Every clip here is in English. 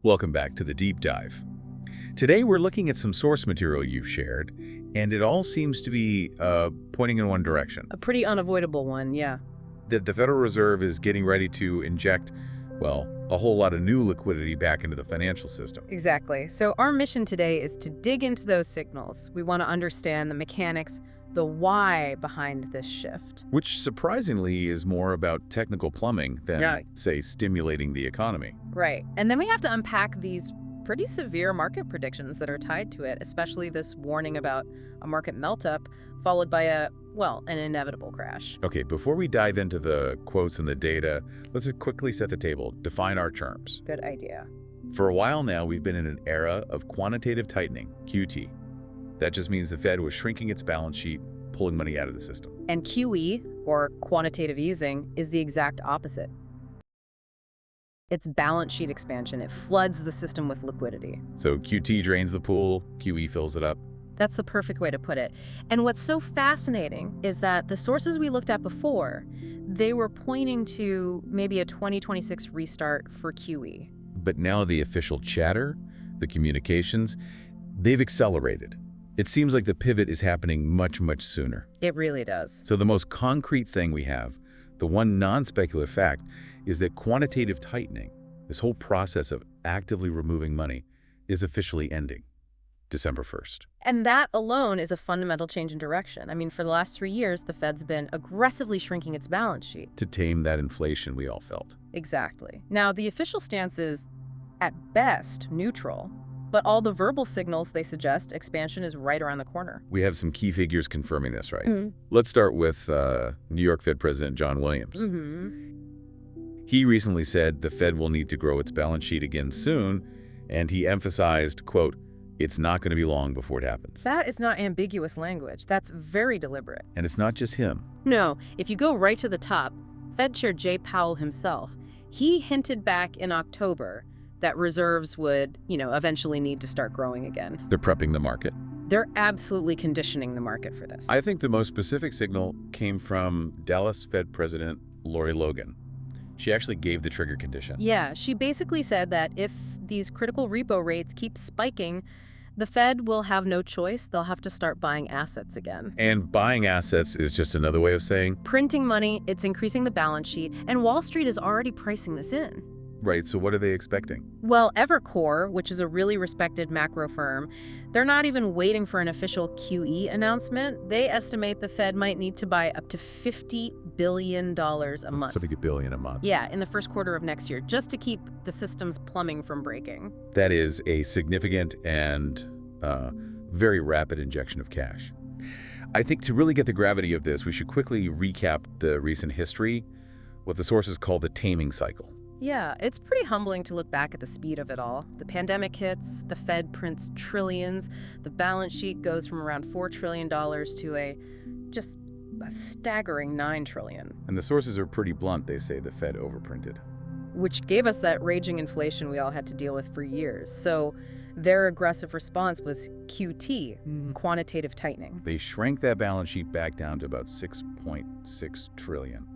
Welcome back to the Deep Dive. Today we're looking at some source material you've shared, and it all seems to be pointing in one direction. A pretty unavoidable one, yeah. That the Federal Reserve is getting ready to inject, well, a whole lot of new liquidity back into the financial system. Exactly. So our mission today is to dig into those signals. We want to understand the mechanics, the why behind this shift. Which surprisingly is more about technical plumbing than, Yeah. say, stimulating the economy. Right. And then we have to unpack these pretty severe market predictions that are tied to it, especially this warning about a market melt-up followed by an inevitable crash. Okay, before we dive into the quotes and the data, let's just quickly set the table, define our terms. Good idea. For a while now, we've been in an era of quantitative tightening, QT. That just means the Fed was shrinking its balance sheet, pulling money out of the system. And QE, or quantitative easing, is the exact opposite. It's balance sheet expansion. It floods the system with liquidity. So QT drains the pool, QE fills it up. That's the perfect way to put it. And what's so fascinating is that the sources we looked at before, they were pointing to maybe a 2026 restart for QE. But now the official chatter, the communications, they've accelerated. It seems like the pivot is happening much, much sooner. It really does. So the most concrete thing we have, the one non-speculative fact, is that quantitative tightening, this whole process of actively removing money, is officially ending December 1st. And that alone is a fundamental change in direction. I mean, for the last 3 years, the Fed's been aggressively shrinking its balance sheet. To tame that inflation we all felt. Exactly. Now, the official stance is, at best, neutral. But all the verbal signals, they suggest expansion is right around the corner. We have some key figures confirming this, right? Mm-hmm. Let's start with New York Fed President John Williams. Mm-hmm. He recently said the Fed will need to grow its balance sheet again soon, and he emphasized, quote, "It's not going to be long before it happens." That is not ambiguous language. That's very deliberate. And it's not just him. No, if you go right to the top, Fed Chair Jay Powell himself, he hinted back in October that reserves would, eventually need to start growing again. They're prepping the market. They're absolutely conditioning the market for this. I think the most specific signal came from Dallas Fed President Lori Logan. She actually gave the trigger condition. Yeah, she basically said that if these critical repo rates keep spiking, the Fed will have no choice. They'll have to start buying assets again. And buying assets is just another way of saying, Printing money, it's increasing the balance sheet, and Wall Street is already pricing this in. right, so what are they expecting? Well, Evercore, which is a really respected macro firm, they're not even waiting for an official QE announcement. They estimate the Fed might need to buy up to $50 billion a month. $70 billion a month. Yeah, in the first quarter of next year, just to keep the system's plumbing from breaking. That is a significant and very rapid injection of cash. I think to really get the gravity of this, we should quickly recap the recent history, what the sources call the taming cycle. Yeah, it's pretty humbling to look back at the speed of it all. The pandemic hits, the Fed prints trillions, the balance sheet goes from around $4 trillion to a staggering $9 trillion. And the sources are pretty blunt. They say the Fed overprinted. Which gave us that raging inflation we all had to deal with for years. So their aggressive response was QT, quantitative tightening. They shrank that balance sheet back down to about 6.6 trillion.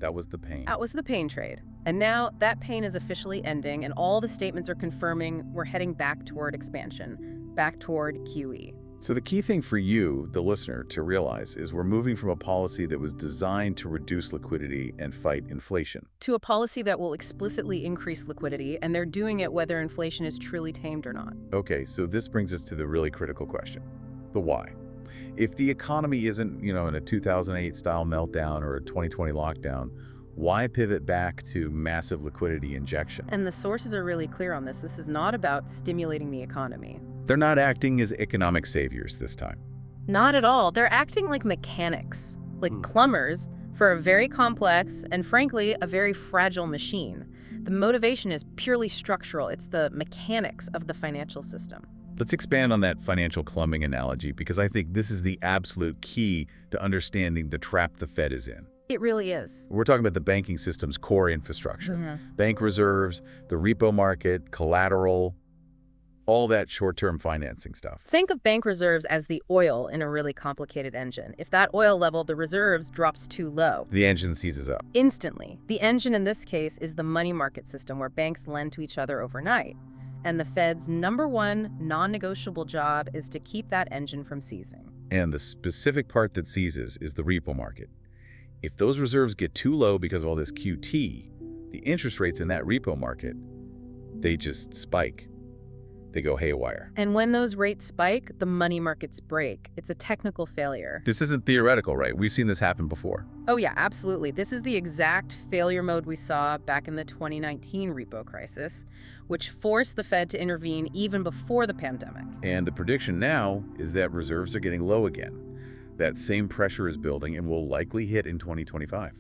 That was the pain. That was the pain trade. And now that pain is officially ending, and all the statements are confirming we're heading back toward expansion, back toward QE. So the key thing for you, the listener, to realize is we're moving from a policy that was designed to reduce liquidity and fight inflation to a policy that will explicitly increase liquidity, and they're doing it whether inflation is truly tamed or not. Okay, so this brings us to the really critical question, the why. If the economy isn't, in a 2008 style meltdown or a 2020 lockdown, why pivot back to massive liquidity injection? And the sources are really clear on this. This is not about stimulating the economy. They're not acting as economic saviors this time. Not at all. They're acting like mechanics, like plumbers for a very complex and, frankly, a very fragile machine. The motivation is purely structural. It's the mechanics of the financial system. Let's expand on that financial plumbing analogy because I think this is the absolute key to understanding the trap the Fed is in. It really is. We're talking about the banking system's core infrastructure. Bank reserves, the repo market, collateral, all that short-term financing stuff. Think of bank reserves as the oil in a really complicated engine. If that oil level, the reserves, drops too low, The engine seizes up. instantly. The engine in this case is the money market system where banks lend to each other overnight. And the Fed's #1 non-negotiable job is to keep that engine from seizing. And the specific part that seizes is the repo market. If those reserves get too low because of all this QT, the interest rates in that repo market, they just spike. They go haywire. And when those rates spike, the money markets break. It's a technical failure. This isn't theoretical, right? We've seen this happen before. Oh yeah, absolutely. This is the exact failure mode we saw back in the 2019 repo crisis, which forced the Fed to intervene even before the pandemic. And the prediction now is that reserves are getting low again. That same pressure is building and will likely hit in 2025.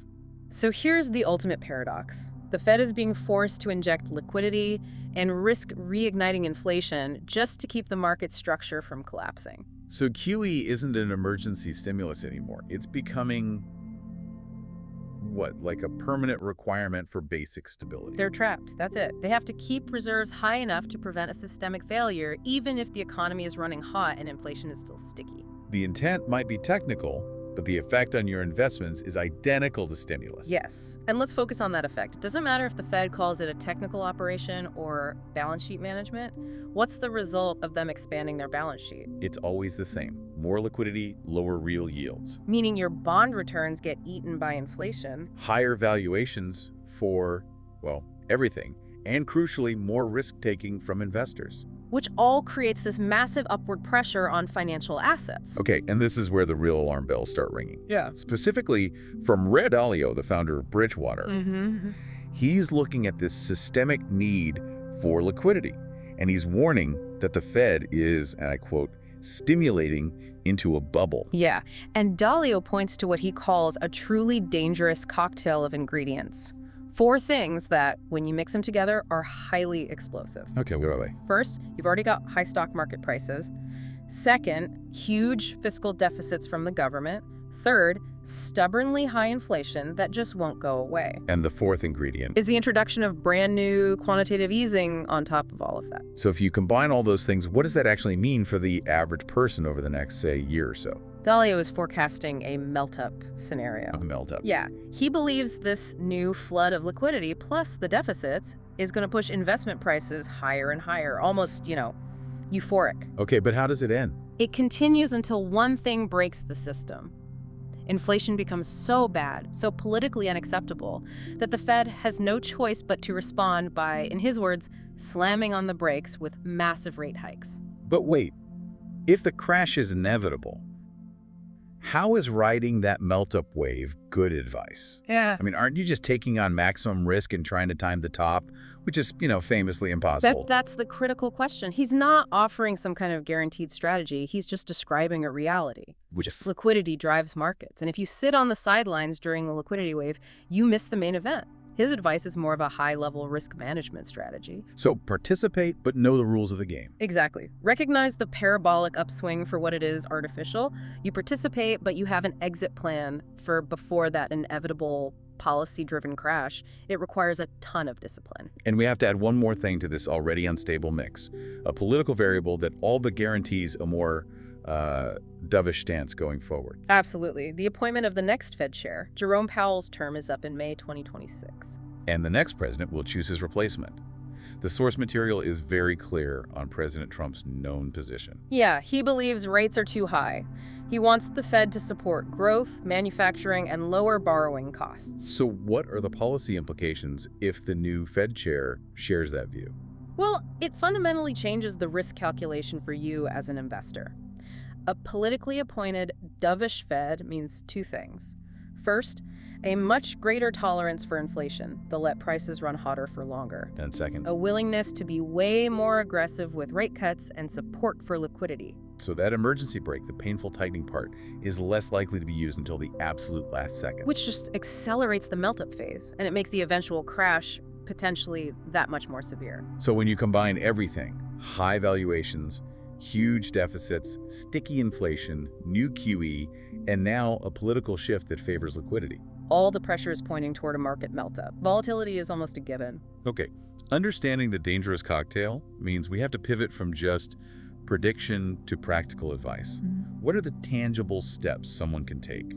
So here's the ultimate paradox. The Fed is being forced to inject liquidity and risk reigniting inflation just to keep the market structure from collapsing. So QE isn't an emergency stimulus anymore. It's becoming, what, like a permanent requirement for basic stability? They're trapped. That's it. They have to keep reserves high enough to prevent a systemic failure, even if the economy is running hot and inflation is still sticky. The intent might be technical, but the effect on your investments is identical to stimulus. Yes, and let's focus on that effect. It doesn't matter if the Fed calls it a technical operation or balance sheet management. What's the result of them expanding their balance sheet? It's always the same. More liquidity, lower real yields. Meaning your bond returns get eaten by inflation. Higher valuations for, well, everything. And crucially, more risk-taking from investors. Which all creates this massive upward pressure on financial assets. Okay, and this is where the real alarm bells start ringing. Yeah. Specifically from Ray Dalio, the founder of Bridgewater. Mm-hmm. He's looking at this systemic need for liquidity, and he's warning that the Fed is, and I quote, stimulating into a bubble. Yeah, and Dalio points to what he calls a truly dangerous cocktail of ingredients. 4 things that, when you mix them together, are highly explosive. Okay, what are they? First, you've already got high stock market prices. Second, huge fiscal deficits from the government. Third, stubbornly high inflation that just won't go away. And the fourth ingredient Is the introduction of brand new quantitative easing on top of all of that. So if you combine all those things, what does that actually mean for the average person over the next, say, year or so? Dalio is forecasting a melt-up scenario. A melt up. Yeah, he believes this new flood of liquidity plus the deficits is going to push investment prices higher and higher, almost, euphoric. Okay, but how does it end? It continues until one thing breaks the system. Inflation becomes so bad, so politically unacceptable, that the Fed has no choice but to respond by, in his words, slamming on the brakes with massive rate hikes. But wait, if the crash is inevitable, how is riding that melt-up wave good advice? Yeah. I mean, aren't you just taking on maximum risk and trying to time the top, which is, famously impossible? That's the critical question. He's not offering some kind of guaranteed strategy. He's just describing a reality. Which is Liquidity drives markets. And if you sit on the sidelines during a liquidity wave, you miss the main event. His advice is more of a high-level risk management strategy. so participate, but know the rules of the game. Exactly. Recognize the parabolic upswing for what it is, artificial. You participate, but you have an exit plan for before that inevitable policy-driven crash. It requires a ton of discipline. And we have to add one more thing to this already unstable mix, a political variable that all but guarantees a more dovish stance going forward. Absolutely. The appointment of the next Fed chair, Jerome Powell's term is up in May 2026. And the next president will choose his replacement. The source material is very clear on President Trump's known position. Yeah, he believes rates are too high. He wants the Fed to support growth, manufacturing, and lower borrowing costs. So what are the policy implications if the new Fed chair shares that view? Well, it fundamentally changes the risk calculation for you as an investor. A politically appointed dovish Fed means 2 things. First, a much greater tolerance for inflation. They'll let prices run hotter for longer. And second, A willingness to be way more aggressive with rate cuts and support for liquidity. so that emergency brake, the painful tightening part, is less likely to be used until the absolute last second. Which just accelerates the melt-up phase, and it makes the eventual crash potentially that much more severe. So when you combine everything, high valuations, huge deficits, sticky inflation, new QE, and now a political shift that favors liquidity. All the pressure is pointing toward a market melt-up. Volatility is almost a given. Okay, Understanding the dangerous cocktail means we have to pivot from just prediction to practical advice. What are the tangible steps someone can take?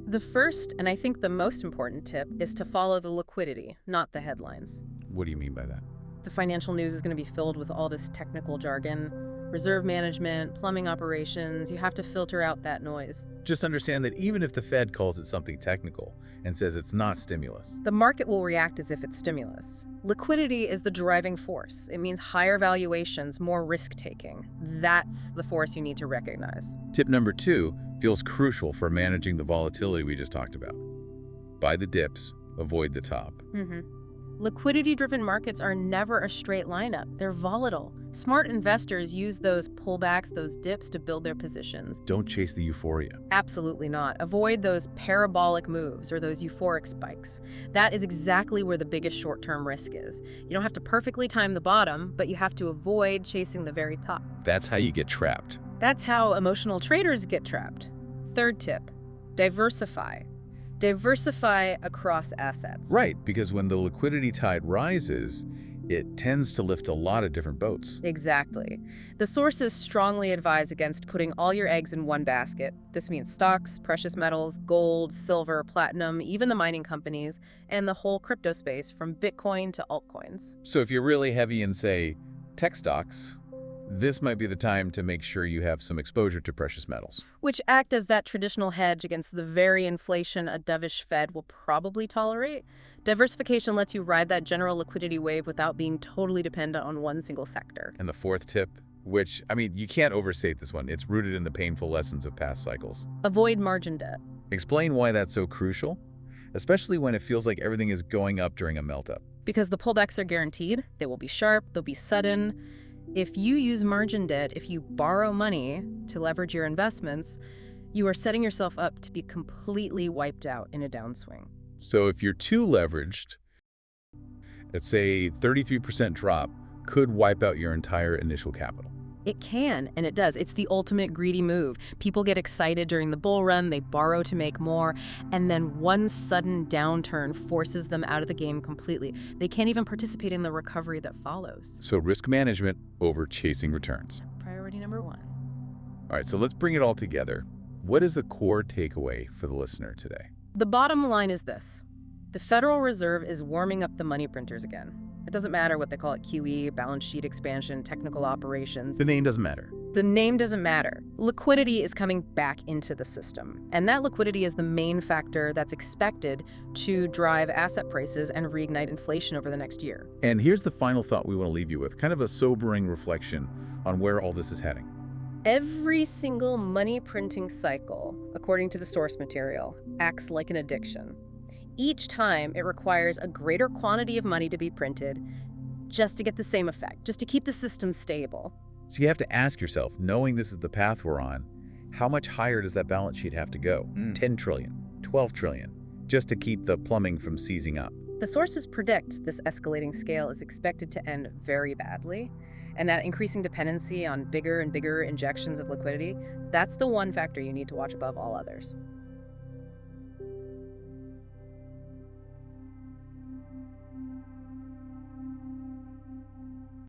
The first, and I think the most important tip, is to follow the liquidity, not the headlines. What do you mean by that? The financial news is going to be filled with all this technical jargon, reserve management, plumbing operations. You have to filter out that noise. Just understand that even if the Fed calls it something technical and says it's not stimulus, The market will react as if it's stimulus. Liquidity is the driving force. It means higher valuations, more risk-taking. That's the force you need to recognize. tip number 2 feels crucial for managing the volatility we just talked about. Buy the dips, avoid the top. Liquidity-driven markets are never a straight lineup. They're volatile. Smart investors use those pullbacks, those dips, to build their positions. Don't chase the euphoria. Absolutely not. Avoid those parabolic moves or those euphoric spikes. That is exactly where the biggest short-term risk is. You don't have to perfectly time the bottom, but you have to avoid chasing the very top. That's how you get trapped. That's how emotional traders get trapped. Third tip, diversify. Diversify across assets. Right, because when the liquidity tide rises, it tends to lift a lot of different boats. Exactly. The sources strongly advise against putting all your eggs in one basket. This means stocks, precious metals, gold, silver, platinum, even the mining companies, and the whole crypto space from Bitcoin to altcoins. So if you're really heavy in, say, tech stocks, this might be the time to make sure you have some exposure to precious metals. Which act as that traditional hedge against the very inflation a dovish Fed will probably tolerate. Diversification lets you ride that general liquidity wave without being totally dependent on one single sector. And the fourth tip, which, you can't overstate this one. It's rooted in the painful lessons of past cycles. Avoid margin debt. Explain why that's so crucial, especially when it feels like everything is going up during a melt-up. Because the pullbacks are guaranteed, they will be sharp, they'll be sudden. If you use margin debt, if you borrow money to leverage your investments, you are setting yourself up to be completely wiped out in a downswing. So if you're too leveraged, let's say 33% drop could wipe out your entire initial capital. It can, and it does. It's the ultimate greedy move. People get excited during the bull run, they borrow to make more, and then one sudden downturn forces them out of the game completely. They can't even participate in the recovery that follows. So risk management over chasing returns. Priority number 1. All right, so let's bring it all together. What is the core takeaway for the listener today? The bottom line is this. The Federal Reserve is warming up the money printers again. It doesn't matter what they call it, QE, balance sheet expansion, technical operations. The name doesn't matter. The name doesn't matter. Liquidity is coming back into the system. And that liquidity is the main factor that's expected to drive asset prices and reignite inflation over the next year. And here's the final thought we want to leave you with, kind of a sobering reflection on where all this is heading. Every single money printing cycle, according to the source material, acts like an addiction. Each time, it requires a greater quantity of money to be printed just to get the same effect, just to keep the system stable. So you have to ask yourself, knowing this is the path we're on, how much higher does that balance sheet have to go? 10 trillion, 12 trillion, just to keep the plumbing from seizing up. The sources predict this escalating scale is expected to end very badly, and that increasing dependency on bigger and bigger injections of liquidity, that's the one factor you need to watch above all others.